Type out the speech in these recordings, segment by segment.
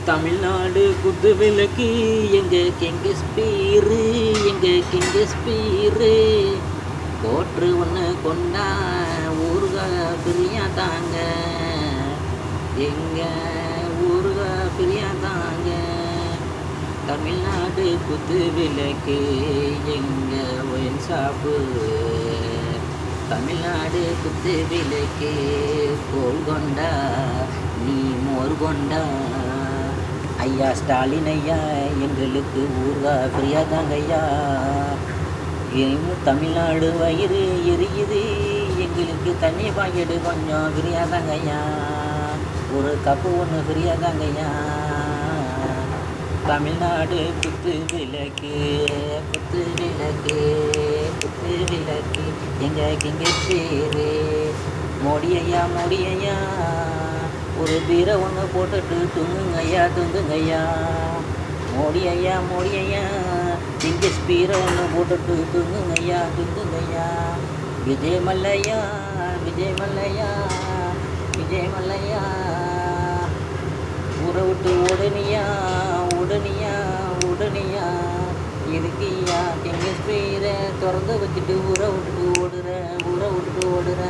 தமிழ்நாடு குத்து விளக்கு எங்க கிங்கஸ்பீரு, எங்க கிங்கஸ்பீரு. கோட்ரு ஒன்று கொண்டா ஊருகா பிரியா தாங்க, எங்க ஊருகா பிரியா தாங்க. தமிழ்நாடு குத்து விளக்கு எங்க ஒயின் ஷாப்பு, தமிழ்நாடு குத்து விளக்கு கோல் கொண்டா நீ மோர் கொண்டா. ஐயா ஸ்டாலின் ஐயா எங்களுக்கு ஊர்வா ஃப்ரீயா தாங்க ஐயா. தமிழ்நாடு வயிறு எரியுது, எங்களுக்கு தண்ணி பாக்கெட்டு கொஞ்சம் ஃப்ரீயா தாங்க ஐயா. ஒரு கப்பு ஒன்று ஃப்ரீயா தாங்க ஐயா. தமிழ்நாடு குத்து விளக்கு, குத்து விளக்கு, குத்து விளக்கு எங்க கிங்கஸ்பீரு. மோடி ஐயா, மோடி ஐயா, ஒரு பீரை ஒன்று போட்டுட்டு தூங்குங்கய்யா, தூங்குங்கய்யா. மோடி ஐயா, மோடி ஐயா, கிங்கஸ்பீரை ஒன்று போட்டுட்டு தூங்குங்கய்யா, தூங்குங்கய்யா. விஜய் மல்லையா, விஜய் மல்லையா, விஜய் மல்லையா, ஊரை விட்டு ஓடுனியா, ஓடுனியா, ஓடுனியா. இருக்கியா கிங்கஸ்பீரை திறந்து வச்சுட்டு ஊரை விட்டுட்டு ஓடுற, ஊரை விட்டுட்டு ஓடுற.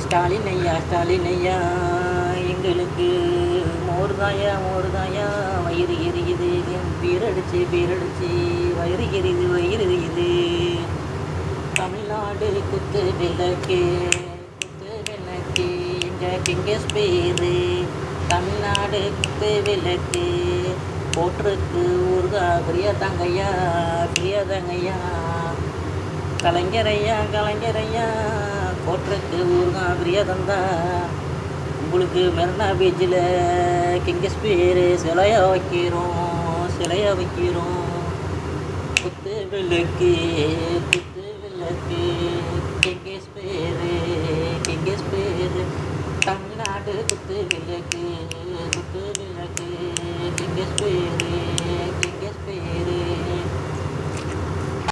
ஸ்டாலின் ஐயா, ஸ்டாலின் ஐயா, எங்களுக்கு மோர்தாயா, மோர்தாயா. வயிறு எரியுது, பீரடிச்சு பீரடிச்சு வயிறு எரியுது, வயிறு எரியுது. தமிழ்நாடு குத்து விளக்கு, குத்து விளக்கு எங்க கிங்கஸ்பீரு. தமிழ்நாடு குத்து விளக்கு போட்டிருக்கு ஊர்கா பிரியா தாங்கய்யா, பிரியா தாங்கய்யா. கலைஞரையா, கலைஞரையா, கோட்டருக்கு ஊர்கா பிரியா தந்தா. உங்களுக்கு மெரினா பீச்சில் கிங்கஸ்பீரு சிலையா வைக்கிறோம், சிலையா வைக்கிறோம். குத்து விளக்கு, குத்து விளக்கு கிங்கஸ்பீரு, கிங்கஸ்பீரு. தமிழ்நாடு குத்து விளக்கு, குத்து விளக்கு கிங்கஸ்பீரு.